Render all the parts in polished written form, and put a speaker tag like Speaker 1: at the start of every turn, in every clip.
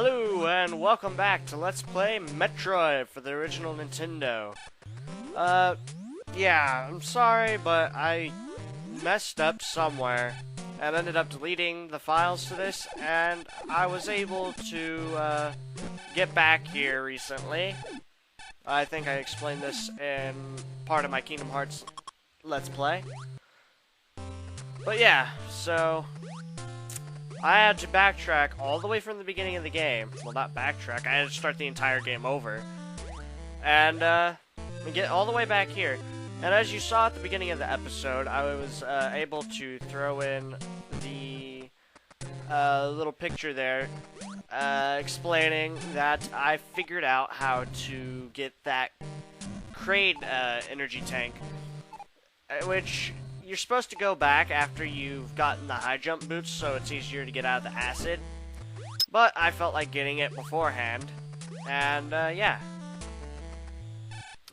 Speaker 1: Hello and welcome back to Let's Play Metroid for the original Nintendo. Yeah, I'm sorry, but I messed up somewhere and ended up deleting the files to this, and I was able to get back here recently. I think I explained this in part of my Kingdom Hearts Let's Play. But yeah, so I had to backtrack all the way from the beginning of the game. Well, not backtrack, I had to start the entire game over. And get all the way back here. And as you saw at the beginning of the episode, I was able to throw in the little picture there explaining that I figured out how to get that Kraid energy tank, which you're supposed to go back after you've gotten the high jump boots, so it's easier to get out of the acid. But I felt like getting it beforehand, and yeah.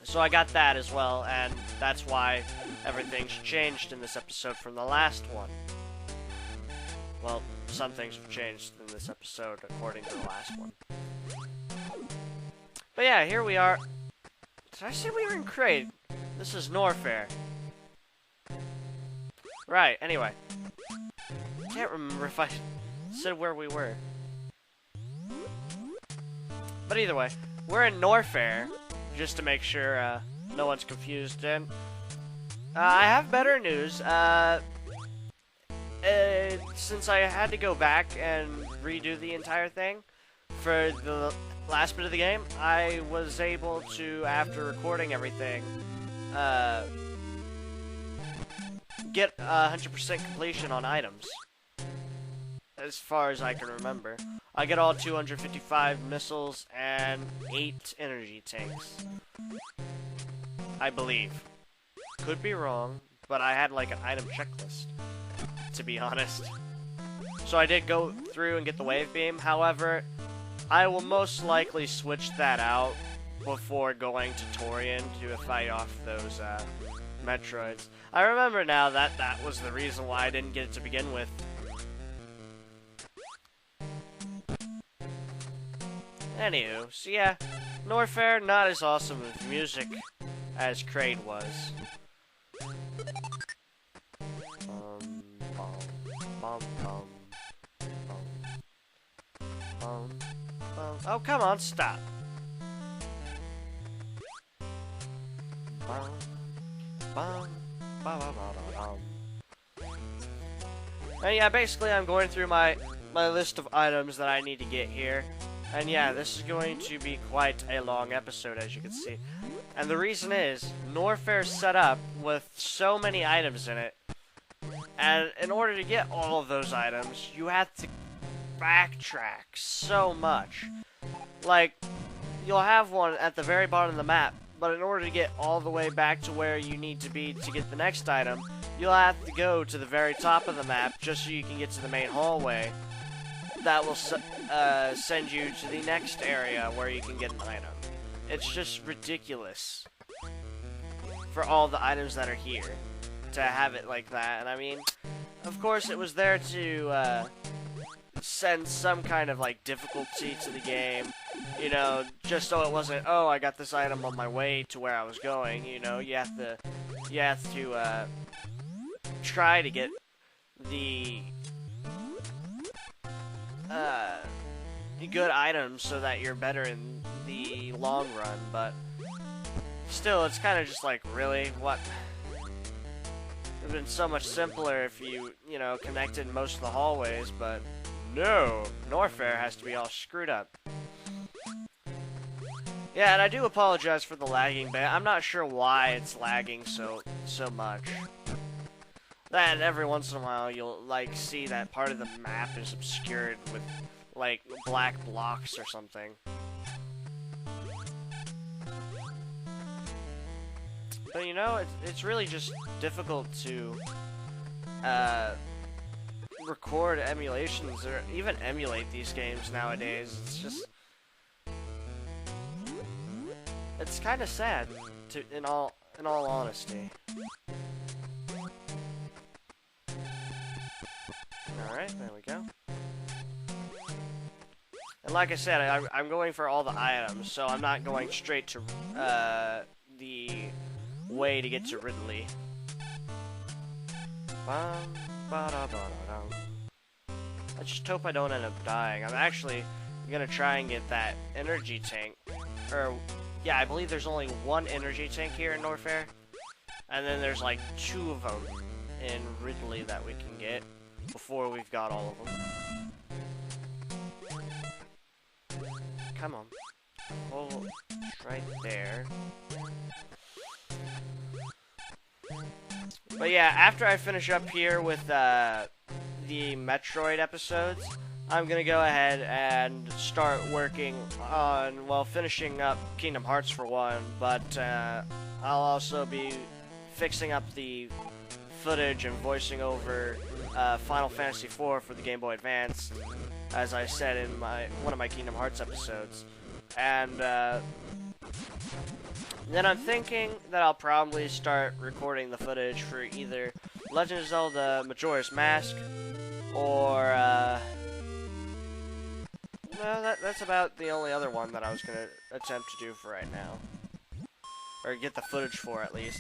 Speaker 1: So I got that as well, and that's why everything's changed in this episode from the last one. Well, some things have changed in this episode according to the last one. But yeah, here we are. Did I say we were in Kraid? This is Norfair. Right, anyway. Can't remember if I said where we were. But either way, we're in Norfair, just to make sure no one's confused. And I have better news. Since I had to go back and redo the entire thing for the last bit of the game, I was able to, after recording everything, get 100% completion on items. As far as I can remember. I get all 255 missiles and 8 energy tanks. I believe. Could be wrong, but I had like an item checklist, to be honest. So I did go through and get the wave beam. However, I will most likely switch that out before going to Torian to fight off those Metroids. I remember now that that was the reason why I didn't get it to begin with. Anywho, so yeah, Norfair not as awesome with music as Kraid was. Oh, come on, stop. And yeah, basically I'm going through my list of items that I need to get here. And yeah, this is going to be quite a long episode, as you can see. And the reason is, Norfair's set up with so many items in it. And in order to get all of those items, you have to backtrack so much. Like, you'll have one at the very bottom of the map, but in order to get all the way back to where you need to be to get the next item, you'll have to go to the very top of the map just so you can get to the main hallway. That will send you to the next area where you can get an item. It's just ridiculous for all the items that are here to have it like that. And I mean, of course it was there to send some kind of like difficulty to the game, you know, just so it wasn't, oh, I got this item on my way to where I was going. You know, you have to try to get the good items so that you're better in the long run, but still, it's kind of just like, really, what? It would have been so much simpler if you know, connected most of the hallways, but no, Norfair has to be all screwed up. Yeah, and I do apologize for the lagging bit. I'm not sure why it's lagging so much. And every once in a while, you'll like see that part of the map is obscured with like black blocks or something. But you know, it's really just difficult to record emulations or even emulate these games nowadays. It's just, it's kind of sad, in all honesty. Alright, there we go. And like I said, I'm going for all the items, so I'm not going straight to the way to get to Ridley. I just hope I don't end up dying. I'm actually gonna try and get that energy tank. Or, yeah, I believe there's only one energy tank here in Norfair. And then there's like 2 of them in Ridley that we can get before we've got all of them. Come on. Oh, it's right there. But yeah, after I finish up here with the Metroid episodes, I'm gonna go ahead and start working on, well, finishing up Kingdom Hearts for one, but I'll also be fixing up the footage and voicing over Final Fantasy IV for the Game Boy Advance, as I said in one of my Kingdom Hearts episodes. And then I'm thinking that I'll probably start recording the footage for either Legend of Zelda Majora's Mask or no, that's about the only other one that I was going to attempt to do for right now. Or get the footage for, at least.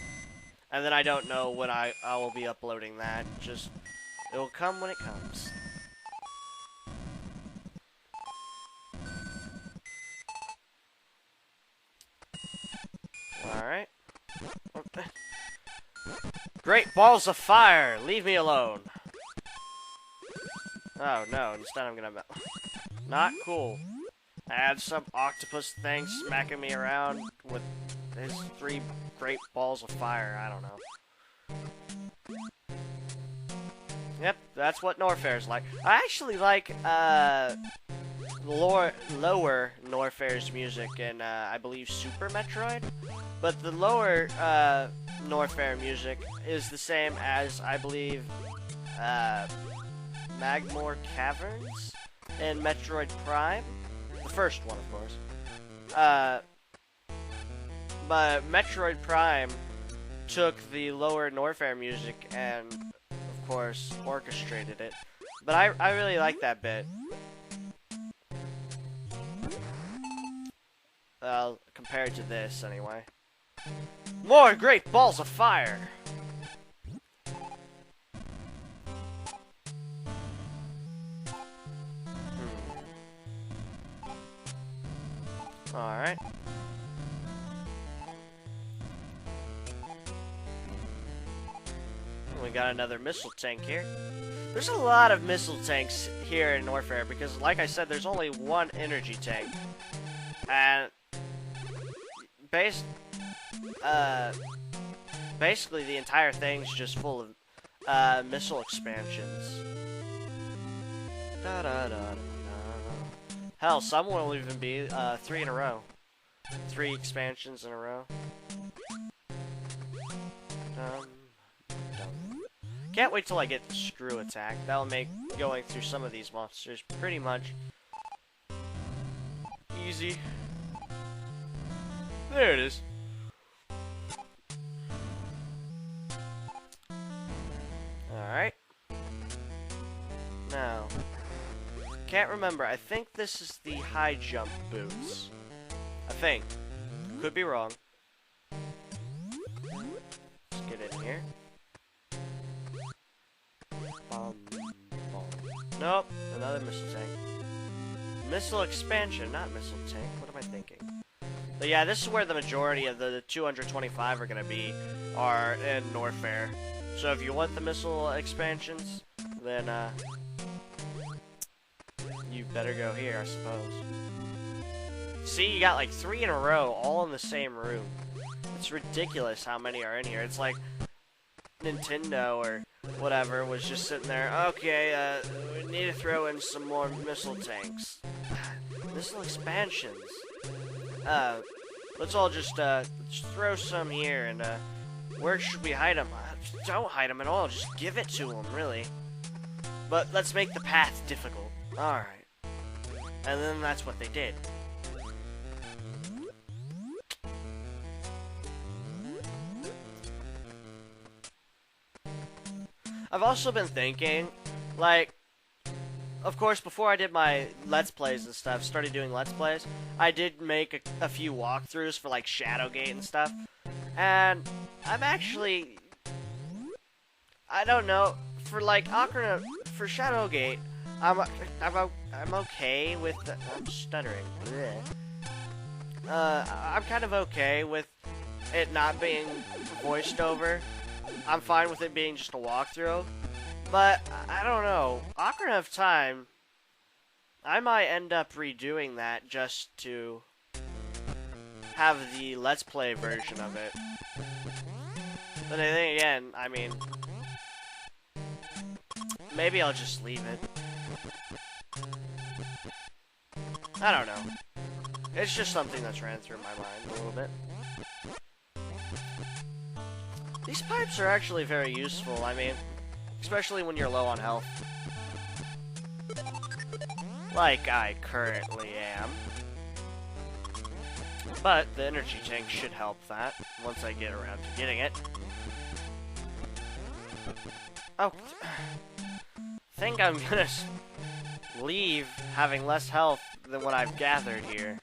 Speaker 1: And then I don't know when I will be uploading that. Just, it'll come when it comes. Alright. Great balls of fire! Leave me alone! Oh no, instead I'm gonna... Not cool. I had some octopus thing smacking me around with his 3 great balls of fire. I don't know. Yep, that's what Norfair's like. I actually like lower Norfair's music in, I believe, Super Metroid. But the lower Norfair music is the same as, I believe, Magmore Caverns in Metroid Prime. The first one, of course. But Metroid Prime took the lower Norfair music and, of course, orchestrated it. But I really like that bit. Compared to this, anyway. More great balls of fire! Alright. We got another missile tank here. There's a lot of missile tanks here in Norfair because, like I said, there's only one energy tank. And basically the entire thing's just full of missile expansions. Hell, some will even be 3 in a row. 3 expansions in a row. Can't wait till I get the screw attack. That'll make going through some of these monsters pretty much easy. There it is. Alright. Now, can't remember. I think this is the high jump boots. I think. Could be wrong. Let's get in here. Nope, another missile tank. Missile expansion, not missile tank. What am I thinking? But yeah, this is where the majority of the 225 are gonna be, are in Norfair. So if you want the missile expansions, then you better go here, I suppose. See, you got like 3 in a row, all in the same room. It's ridiculous how many are in here. It's like Nintendo or whatever was just sitting there. Okay, we need to throw in some more missile tanks. Missile expansions. Let's all just throw some here, and where should we hide them? Don't hide them at all. Just give it to them, really. But let's make the path difficult. All right. And then that's what they did. I've also been thinking, like, of course, before I did my Let's Plays and stuff, started doing Let's Plays, I did make a few walkthroughs for, like, Shadowgate and stuff. And I'm actually... I don't know. For, like, for Shadowgate, I'm okay with... I'm stuttering. I'm kind of okay with it not being voiced over. I'm fine with it being just a walkthrough. But, I don't know. Ocarina of Time, I might end up redoing that just to have the Let's Play version of it. But then again, I mean, maybe I'll just leave it. I don't know. It's just something that's ran through my mind a little bit. These pipes are actually very useful, I mean, especially when you're low on health. Like I currently am. But the energy tank should help that once I get around to getting it. Oh, I think I'm gonna leave having less health than what I've gathered here.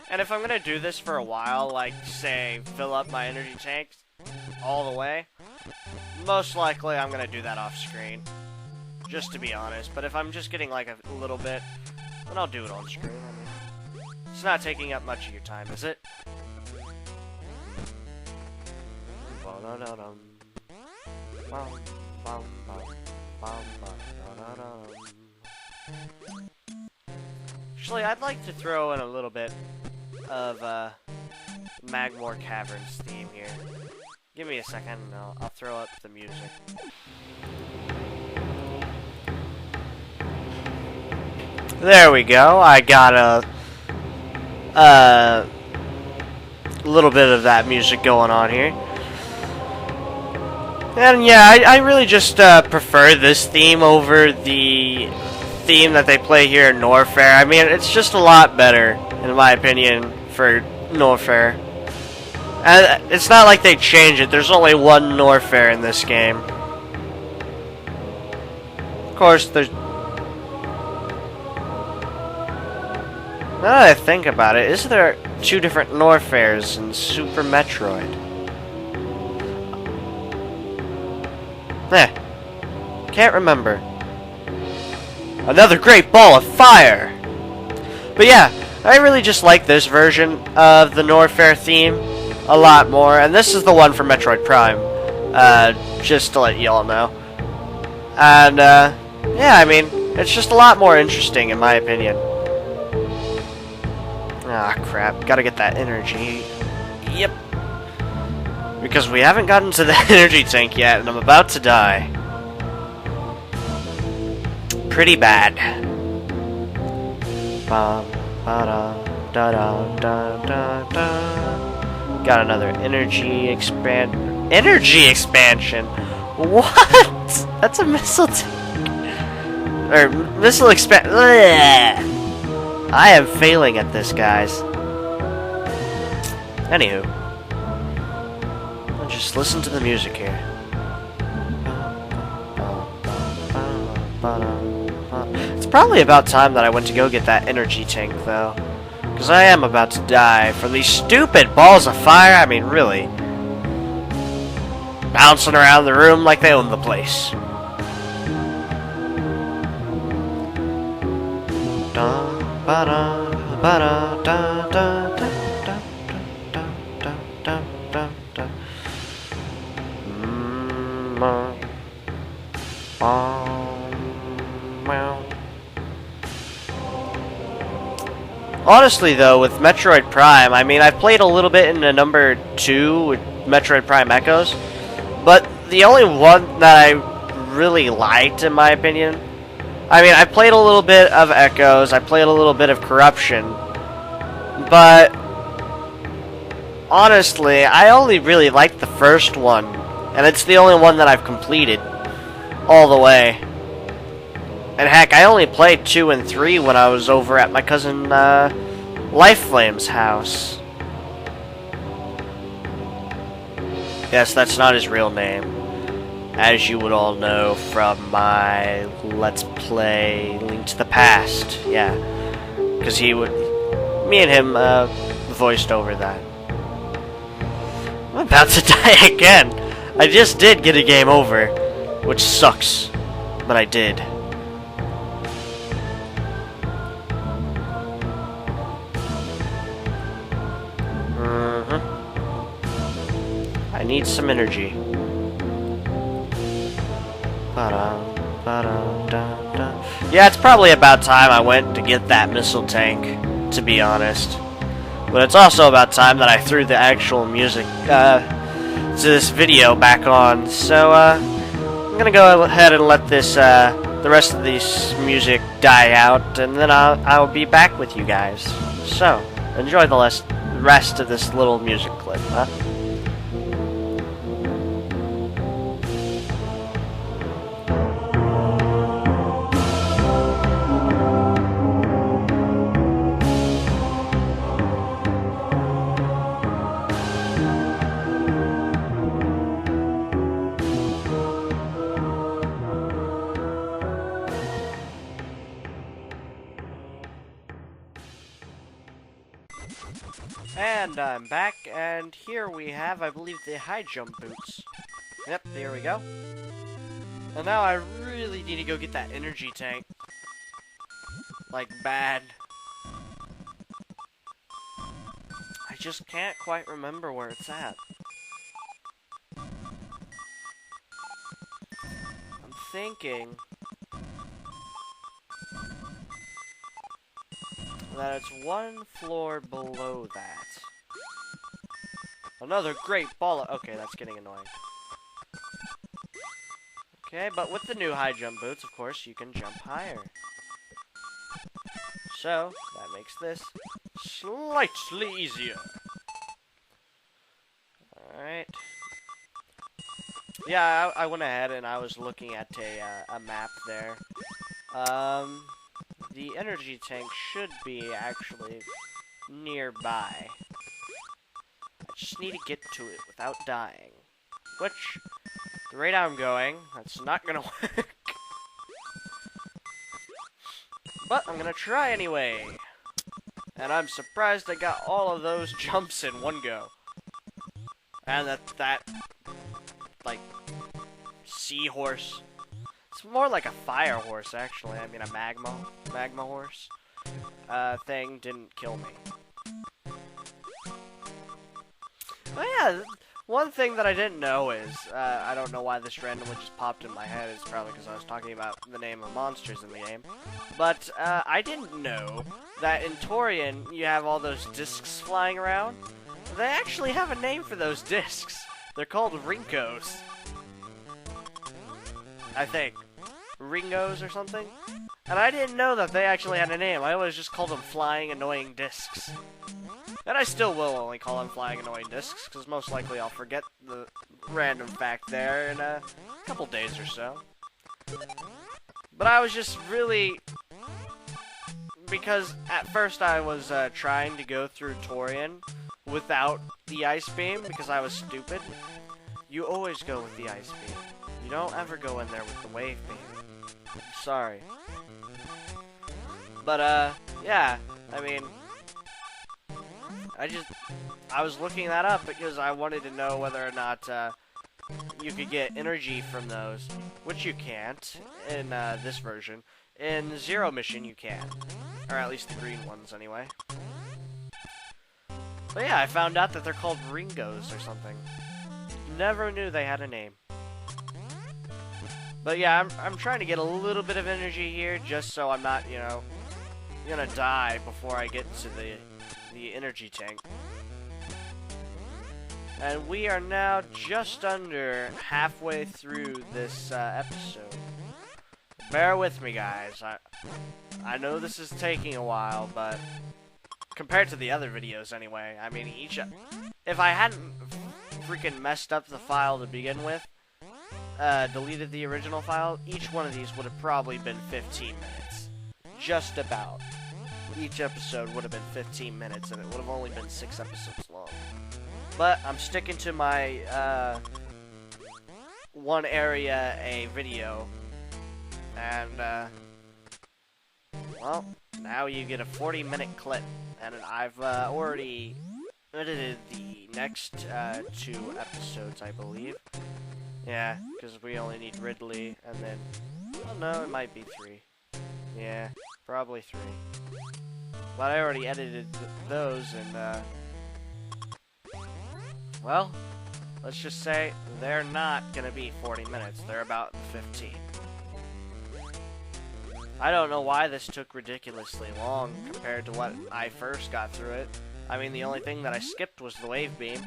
Speaker 1: And if I'm gonna do this for a while, like, say, fill up my energy tanks all the way, most likely I'm gonna do that off screen. Just to be honest. But if I'm just getting, like, a little bit, then I'll do it on screen. I mean, it's not taking up much of your time, is it? Actually, I'd like to throw in a little bit of Magmore Caverns theme here. Give me a second and I'll throw up the music. There we go. I got a little bit of that music going on here. And yeah, I really just prefer this theme over the theme that they play here in Norfair. I mean, it's just a lot better, in my opinion, for Norfair. And it's not like they change it. There's only one Norfair in this game. Of course, there's... Now that I think about it, is there two different Norfairs in Super Metroid? Can't remember. Another great ball of fire! But yeah, I really just like this version of the Norfair theme a lot more, and this is the one for Metroid Prime, just to let y'all know. And, yeah, I mean, it's just a lot more interesting in my opinion. Ah, crap. Gotta get that energy. Yep. Because we haven't gotten to the energy tank yet, and I'm about to die. Pretty bad. Got another energy expansion. What? That's a missile tank. Or missile expand. I am failing at this, guys. Anywho, I'll just listen to the music here. It's probably about time that I went to go get that energy tank, though. Because I am about to die from these stupid balls of fire. I mean, really. Bouncing around the room like they own the place. Honestly, though, with Metroid Prime, I mean, I've played a little bit in the number 2 with Metroid Prime Echoes, but the only one that I really liked, in my opinion, I mean, I played a little bit of Echoes, I played a little bit of Corruption, but honestly, I only really liked the first one, and it's the only one that I've completed all the way. And heck, I only played 2 and 3 when I was over at my cousin Lifeflame's house. Yes, that's not his real name. as you would all know from my Let's Play Link to the Past. Yeah, because me and him voiced over that. I'm about to die again. I just did get a game over, which sucks, but I did. I need some energy. Yeah, it's probably about time I went to get that missile tank, to be honest. But it's also about time that I threw the actual music to this video back on. So I'm gonna go ahead and let this the rest of this music die out, and then I'll be back with you guys. So enjoy the rest of this little music clip, huh? And I'm back, and here we have, I believe, the high jump boots. Yep, there we go. And now I really need to go get that energy tank. Like, bad. I just can't quite remember where it's at. I'm thinking that it's one floor below that. Another great ball of— okay, that's getting annoying. Okay, but with the new high jump boots, of course, you can jump higher. So, that makes this slightly easier. Alright. Yeah, I went ahead and I was looking at a map there. The energy tank should be actually nearby. I just need to get to it without dying. Which, the rate I'm going, that's not gonna work. But I'm gonna try anyway. And I'm surprised I got all of those jumps in one go. And that like, seahorse. It's more like a fire horse, actually. I mean, a magma horse thing didn't kill me. Oh yeah, one thing that I didn't know is, I don't know why this randomly just popped in my head. It's probably because I was talking about the name of monsters in the game. But, I didn't know that in Torian, you have all those discs flying around. They actually have a name for those discs. They're called Rinkos. I think. Ringos or something? And I didn't know that they actually had a name. I always just called them flying annoying discs. And I still will only call them flying annoying discs, because most likely I'll forget the random fact there in a couple days or so. But I was just really... because at first I was trying to go through Torian without the ice beam, because I was stupid. You always go with the ice beam. You don't ever go in there with the wave beam. I'm sorry. But, yeah, I mean, I was looking that up because I wanted to know whether or not, you could get energy from those, which you can't in, this version. In Zero Mission, you can. Or at least the green ones, anyway. But yeah, I found out that they're called Ringos or something. Never knew they had a name. But yeah, I'm trying to get a little bit of energy here, just so I'm not, you know, gonna die before I get to the energy tank. And we are now just under halfway through this episode. Bear with me, guys. I know this is taking a while, but compared to the other videos anyway, I mean, if I hadn't freaking messed up the file to begin with, deleted the original file, each one of these would have probably been 15 minutes. Just about. Each episode would have been 15 minutes, and it would have only been 6 episodes long. But I'm sticking to my one area a video. And, well, now you get a 40-minute clip. And I've already edited the next 2 episodes, I believe. Yeah, because we only need Ridley, and then... Oh, no, it might be 3. Yeah, probably 3. But I already edited those, and, well, let's just say they're not gonna be 40 minutes. They're about 15. I don't know why this took ridiculously long compared to what I first got through it. I mean, the only thing that I skipped was the wave beam.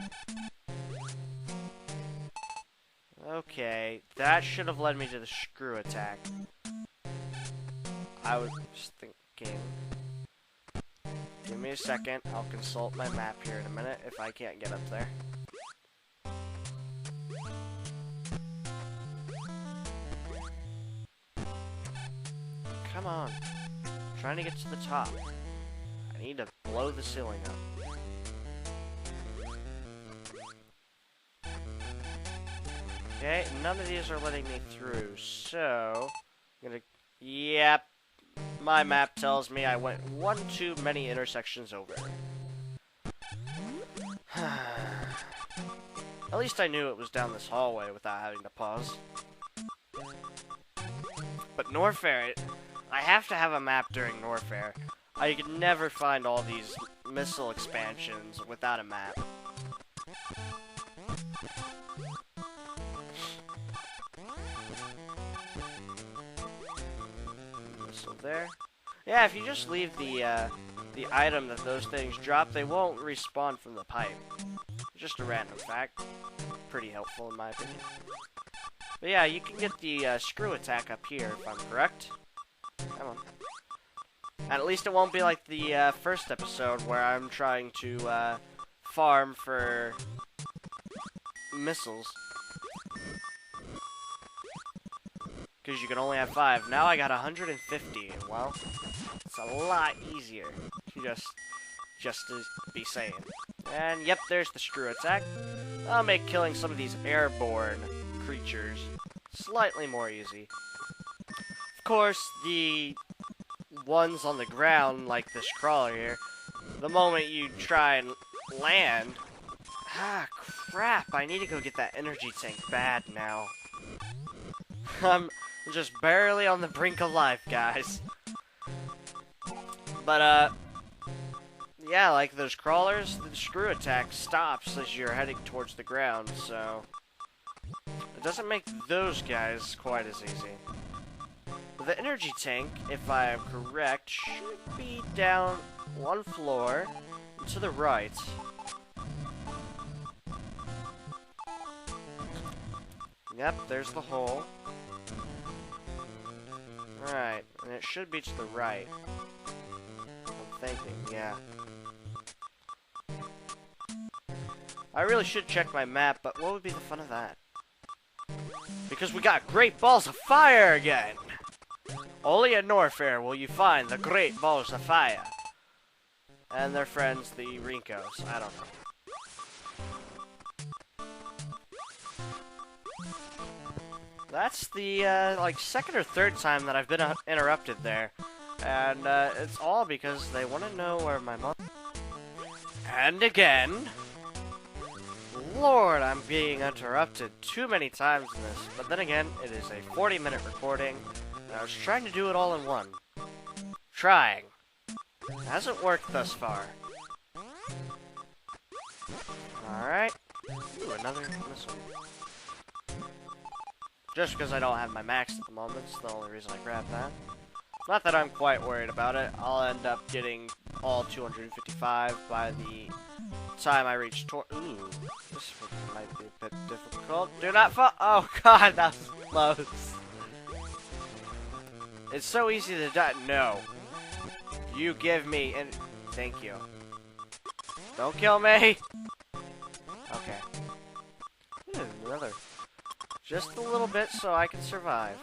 Speaker 1: Okay, that should have led me to the screw attack. I was thinking... Give me a second, I'll consult my map here in a minute if I can't get up there. Come on. I'm trying to get to the top. I need to blow the ceiling up. Okay, none of these are letting me through, so... I'm gonna... Yep. My map tells me I went one too many intersections over. At least I knew it was down this hallway without having to pause. But Norfair... I have to have a map during Norfair. I could never find all these missile expansions without a map. Missile there. Yeah, if you just leave the item that those things drop, they won't respawn from the pipe. Just a random fact. Pretty helpful in my opinion. But yeah, you can get the screw attack up here, if I'm correct. Come on. And at least it won't be like the first episode where I'm trying to farm for missiles. Because you can only have 5. Now I got 150. Well, it's a lot easier. Just to be saying. And yep, there's the screw attack. That'll make killing some of these airborne creatures slightly more easy. Of course, the ones on the ground, like this crawler here, the moment you try and land... Ah, crap, I need to go get that energy tank bad now. I'm just barely on the brink of life, guys. But, yeah, like those crawlers, the screw attack stops as you're heading towards the ground, so... It doesn't make those guys quite as easy. The energy tank, if I am correct, should be down one floor to the right. Yep, there's the hole. Right, and it should be to the right. I'm thinking, yeah. I really should check my map, but what would be the fun of that? Because we got Great Balls of Fire again! Only at Norfair will you find the Great Balls of Fire. And their friends, the Rinkos. I don't know. That's the, like, second or third time that I've been interrupted there. And, it's all because they want to know where my mother... And again... Lord, I'm being interrupted too many times in this. But then again, it is a 40-minute recording. And I was trying to do it all in one. Trying. It hasn't worked thus far. Alright. Ooh, another missile. Just because I don't have my max at the moment, it's the only reason I grabbed that. Not that I'm quite worried about it. I'll end up getting all 255 by the time I reach ooh, this one might be a bit difficult. Do not fall. Oh god, that was close. It's so easy to die. No. You give me and thank you. Don't kill me. Okay. Another. Just a little bit so I can survive.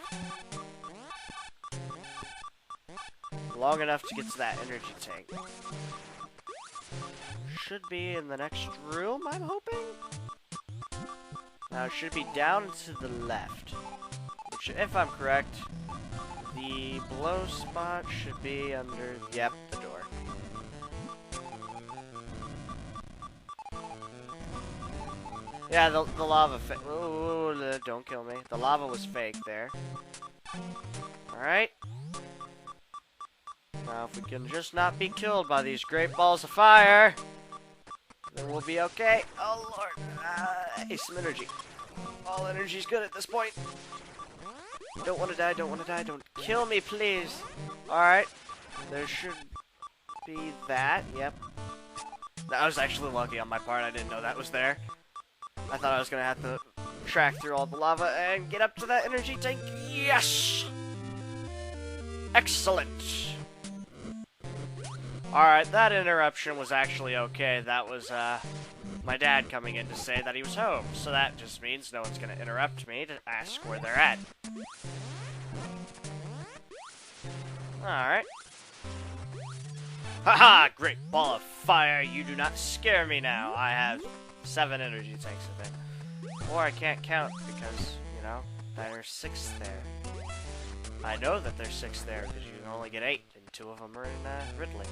Speaker 1: Long enough to get to that energy tank. Should be in the next room, I'm hoping? Now it should be down to the left. Which, if I'm correct, the blow spot should be under, yep, the door. Yeah, the lava ooh, don't kill me. The lava was fake there. Alright. Now if we can just not be killed by these great balls of fire, then we'll be okay. Oh lord. Hey, some energy. All energy's good at this point. Don't want to die, don't want to die, don't kill me, please. Alright. There should be that, yep. That was actually lucky on my part, I didn't know that was there. I thought I was gonna have to track through all the lava and get up to that energy tank. Yes! Excellent! Alright, that interruption was actually okay. That was, my dad coming in to say that he was home. So that just means no one's gonna interrupt me to ask where they're at. Alright. Haha! Great ball of fire! You do not scare me now. I have 7 energy tanks, I think. Or I can't count because, you know, there's 6 there. I know that there's 6 there because you can only get 8, and 2 of them are in Ridley.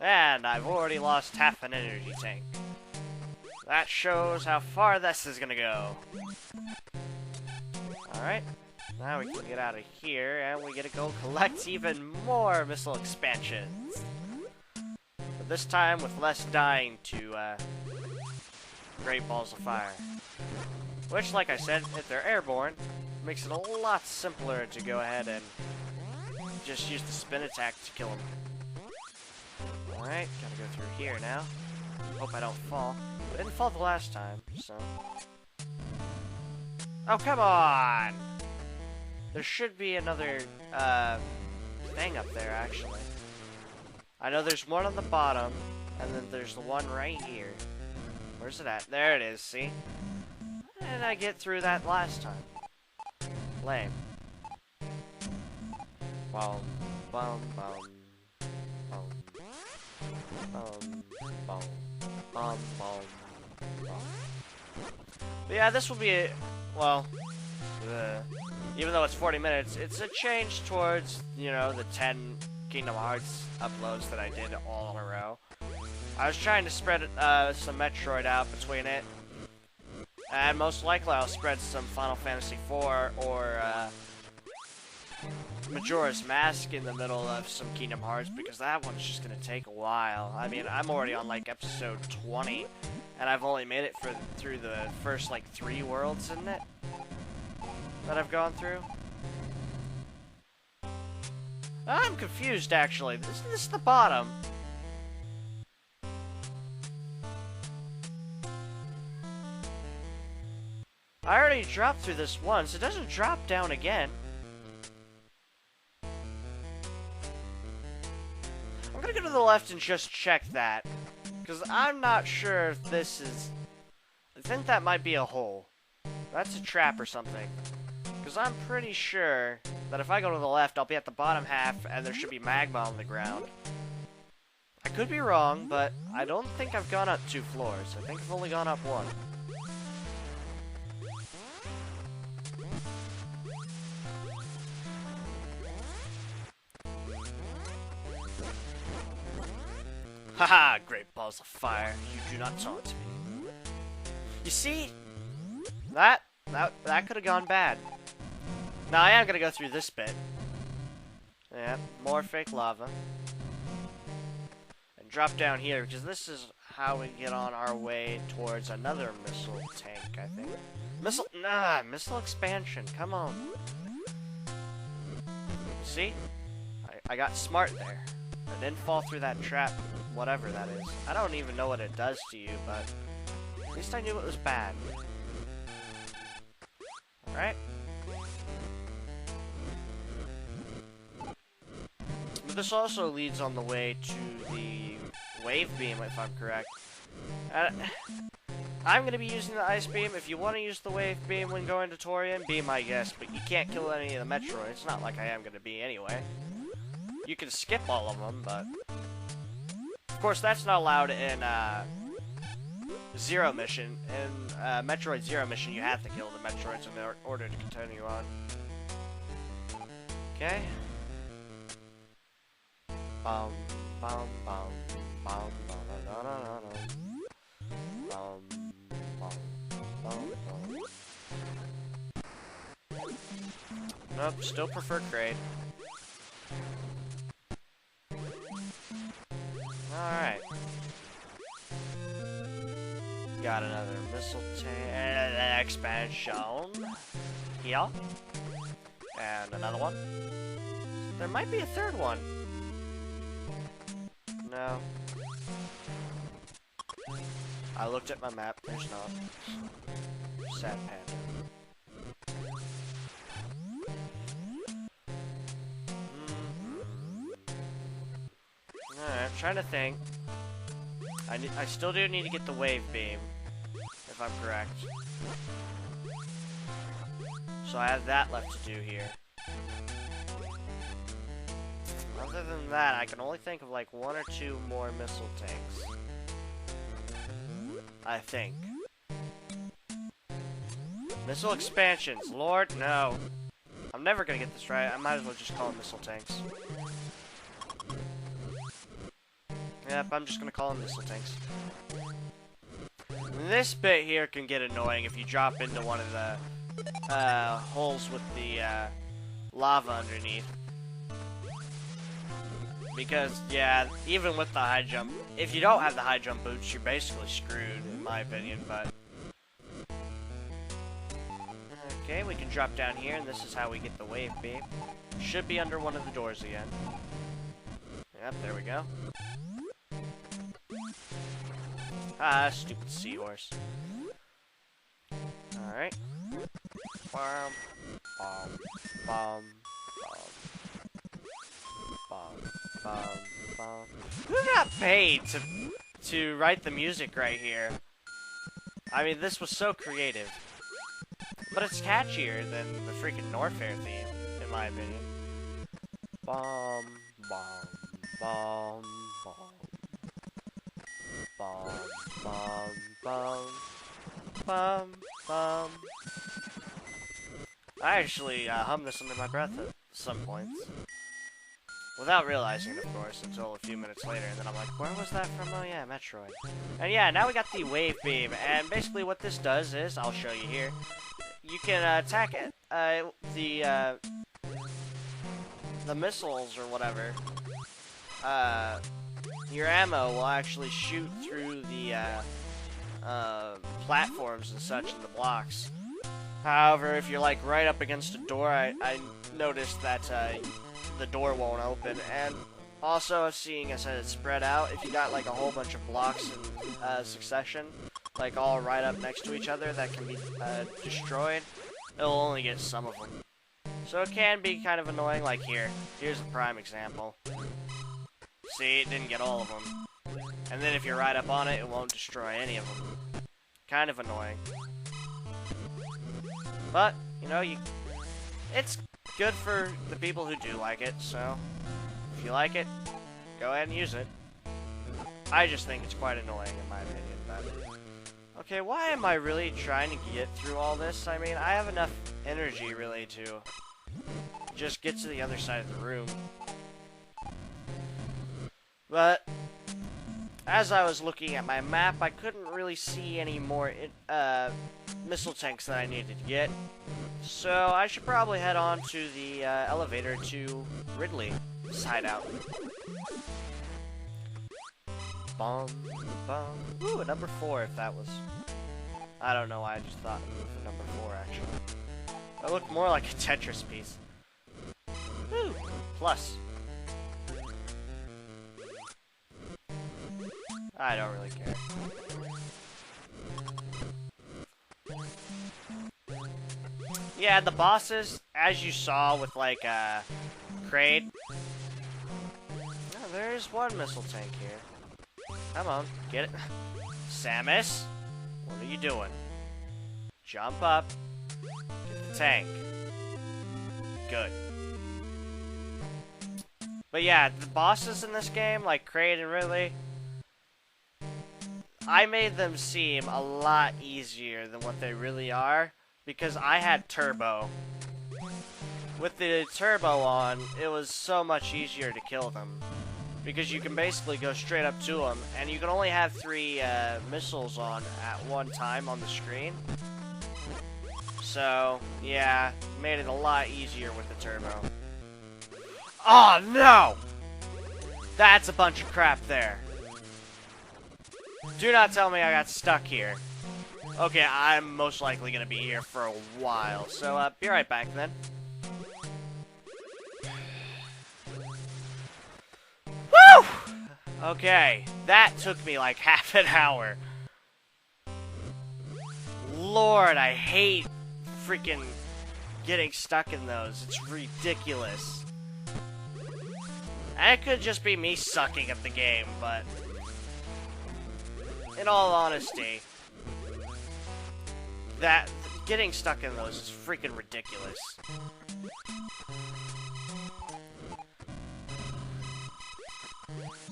Speaker 1: And I've already lost half an energy tank. That shows how far this is gonna go. Alright. Now we can get out of here, and we get to go collect even more missile expansions. But this time with less dying to great balls of fire. Which, like I said, if they're airborne, makes it a lot simpler to go ahead and just use the spin attack to kill them. Alright, gotta go through here now. Hope I don't fall. I didn't fall the last time, so... Oh, come on! There should be another, thing up there, actually. I know there's one on the bottom, and then there's the one right here. Where's it at? There it is, see? And I get through that last time. Lame. Bum, bum, bum. Bum. Bum, bum. Bum, bum. Bum. But yeah, this will be a, well, even though it's 40 minutes, it's a change towards, you know, the 10 Kingdom Hearts uploads that I did all in a row. I was trying to spread some Metroid out between it, and most likely I'll spread some Final Fantasy IV or Majora's Mask in the middle of some Kingdom Hearts, because that one's just gonna take a while. I mean, I'm already on like episode 20, and I've only made it through the first like 3 worlds, isn't it? That I've gone through. I'm confused, actually. This is the bottom. I already dropped through this once. It doesn't drop down again. I'm gonna go to the left and just check that, because I'm not sure if this is... I think that might be a hole. That's a trap or something. Because I'm pretty sure that if I go to the left, I'll be at the bottom half, and there should be magma on the ground. I could be wrong, but I don't think I've gone up 2 floors. I think I've only gone up 1. Haha, great balls of fire. You do not taunt me. You see? That could have gone bad. Now I am gonna go through this bit. Yeah, more fake lava. And drop down here, because this is how we get on our way towards another missile tank, I think. Missile expansion, come on. See? I got smart there. I didn't fall through that trap, whatever that is. I don't even know what it does to you, but at least I knew it was bad. Alright? But this also leads on the way to the wave beam, if I'm correct. I'm going to be using the ice beam. If you want to use the wave beam when going to Torian, be my guest, but you can't kill any of the Metroids. It's not like I am going to be anyway. You can skip all of them, but... Of course, that's not allowed in, Zero mission. In Metroid Zero mission, you have to kill the Metroids in order to continue on. Okay. Bum, bum, bum, bum, bum, da, da, da, da. Bum, bum, bum, bum. Nope, still prefer Kraid. Alright. Got another missile expansion here. And another one. There might be a third one. No. I looked at my map, there's not. Sad panda. Alright, I'm trying to think. I still do need to get the wave beam, if I'm correct. So I have that left to do here. Other than that, I can only think of like 1 or 2 more missile tanks. I think. Missile expansions, Lord, no. I'm never gonna get this right. I might as well just call them missile tanks. Yep, I'm just gonna call them missile tanks. This bit here can get annoying if you drop into one of the holes with the lava underneath. Because, yeah, even with the high jump, if you don't have the high jump boots, you're basically screwed, in my opinion, but... Okay, we can drop down here, and this is how we get the wave beam. Should be under one of the doors again. Yep, there we go. Ah, stupid seahorse. Alright. Bum, bum, bum, bum, bum, bum. Who got paid to write the music right here? I mean, this was so creative. But it's catchier than the freaking Norfair theme, in my opinion. Bum, bum, bum, bum. Bum, bum, bum, bum, bum. I actually hum this under my breath at some points. Without realizing it, of course, until a few minutes later, and then I'm like, where was that from? Oh yeah, Metroid. And yeah, now we got the wave beam, and basically what this does is, I'll show you here, you can attack it, the missiles or whatever, your ammo will actually shoot through the platforms and such in the blocks. However, if you're like right up against a door, I noticed that the door won't open. And also, seeing as it's spread out, if you got like a whole bunch of blocks in succession, like all right up next to each other that can be destroyed, it'll only get some of them. So it can be kind of annoying. Like here's a prime example. See, it didn't get all of them. And then if you're right up on it, it won't destroy any of them. Kind of annoying. But, you know, it's good for the people who do like it, so if you like it, go ahead and use it. I just think it's quite annoying in my opinion, but... Okay, why am I really trying to get through all this? I mean, I have enough energy, really, to just get to the other side of the room. But, as I was looking at my map, I couldn't really see any more missile tanks that I needed to get. So, I should probably head on to the elevator to Ridley's hideout. Bum, bum. Ooh, a number 4 if that was... I don't know why I just thought of a number 4, actually. That looked more like a Tetris piece. Woo! Plus. I don't really care. Yeah, the bosses, as you saw with, like, Kraid. Oh, there's one missile tank here. Come on, get it. Samus, what are you doing? Jump up. Get the tank. Good. But yeah, the bosses in this game, like Kraid and Ridley, I made them seem a lot easier than what they really are because I had turbo. With the turbo on, it was so much easier to kill them because you can basically go straight up to them, and you can only have 3 missiles on at one time on the screen. So, yeah, made it a lot easier with the turbo. Oh, no! That's a bunch of crap there. Do not tell me I got stuck here. Okay, I'm most likely going to be here for a while, so be right back then. Woo! Okay, that took me like half an hour. Lord, I hate freaking getting stuck in those. It's ridiculous. And it could just be me sucking at the game, but in all honesty, that getting stuck in those is freaking ridiculous.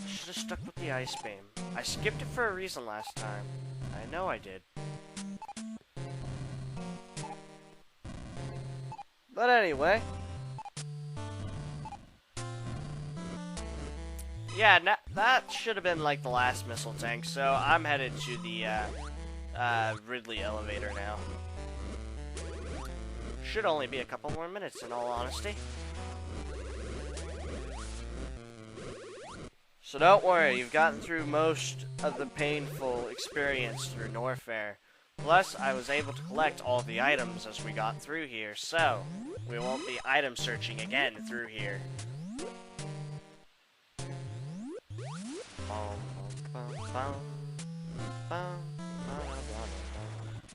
Speaker 1: Should have stuck with the ice beam. I skipped it for a reason last time. I know I did. But anyway. Yeah, that should have been like the last missile tank, so I'm headed to the Ridley elevator now. Should only be a couple more minutes in all honesty. So don't worry, you've gotten through most of the painful experience through Norfair. Plus, I was able to collect all the items as we got through here, so we won't be item searching again through here.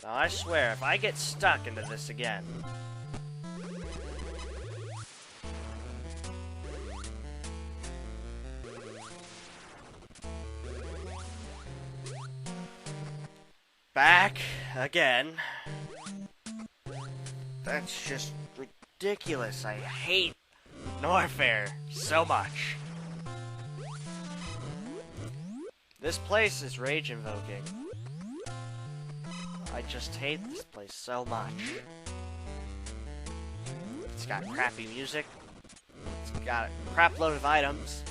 Speaker 1: Now I swear, if I get stuck into this again... Back again. That's just ridiculous. I hate Norfair so much. This place is rage invoking. I just hate this place so much. It's got crappy music. It's got a crap load of items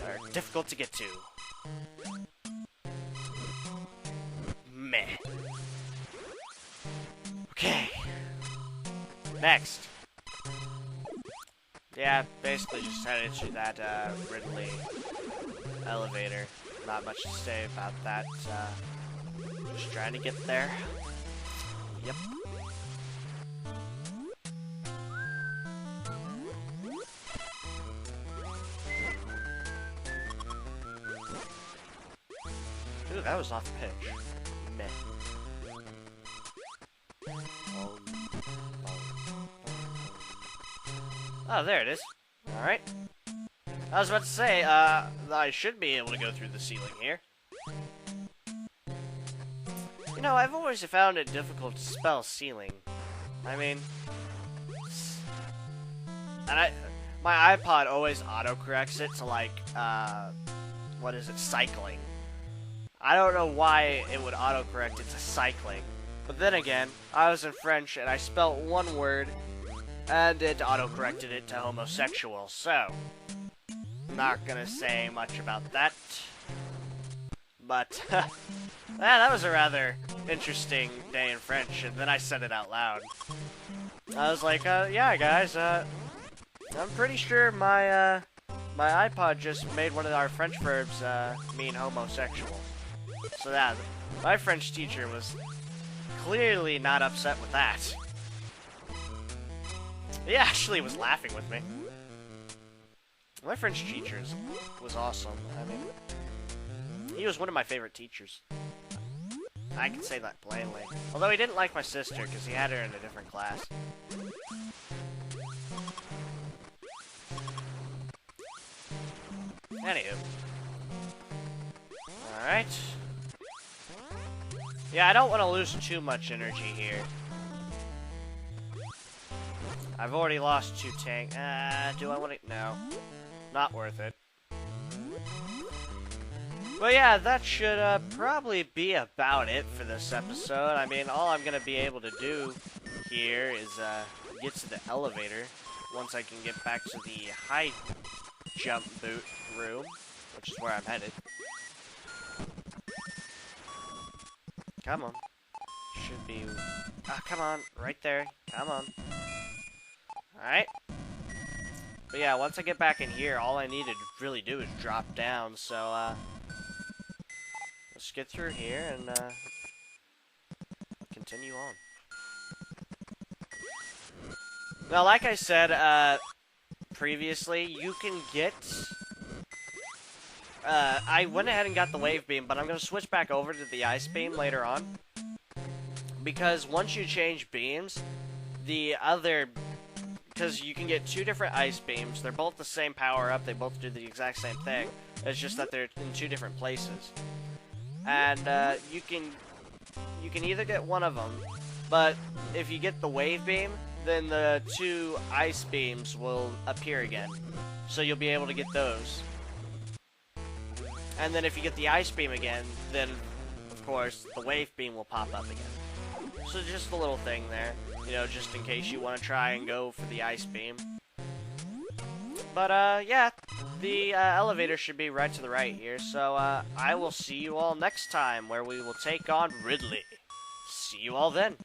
Speaker 1: that are difficult to get to. Meh. Okay. Next. Yeah, basically just headed to that Ridley elevator. Not much to say about that. Just trying to get there. Yep. Ooh, that was off pitch. Meh. Oh, there it is. Alright. I was about to say, I should be able to go through the ceiling here. You know, I've always found it difficult to spell ceiling. I mean... And my iPod always autocorrects it to, like, what is it, cycling. I don't know why it would autocorrect it to cycling. But then again, I was in French and I spelt one word, and it autocorrected it to homosexual, so... Not gonna say much about that. But, yeah, that was a rather interesting day in French, and then I said it out loud. I was like, yeah, guys, I'm pretty sure my iPod just made one of our French verbs, mean homosexual. So that, my French teacher was clearly not upset with that. He actually was laughing with me. My French teacher was awesome. I mean, he was one of my favorite teachers. I can say that plainly. Although he didn't like my sister because he had her in a different class. Anywho. Alright. Yeah, I don't want to lose too much energy here. I've already lost 2 tank. Do I want to? No. Not worth it. But yeah, that should probably be about it for this episode. I mean, all I'm going to be able to do here is get to the elevator once I can get back to the high jump boot room, which is where I'm headed. Come on. Should be... Ah, come on. Right there. Come on. Alright. But yeah, once I get back in here, all I need to really do is drop down, so, let's get through here and, continue on. Now, like I said, previously, you can get... I went ahead and got the wave beam, but I'm going to switch back over to the ice beam later on. Because once you change beams, the other... Because you can get two different ice beams. They're both the same power-up. They both do the exact same thing. It's just that they're in two different places. And you can either get one of them, but if you get the wave beam, then the two ice beams will appear again. So you'll be able to get those. And then if you get the ice beam again, then, of course, the wave beam will pop up again. So just a little thing there, you know, just in case you want to try and go for the ice beam. But, yeah, the elevator should be right to the right here, so I will see you all next time, where we will take on Ridley. See you all then.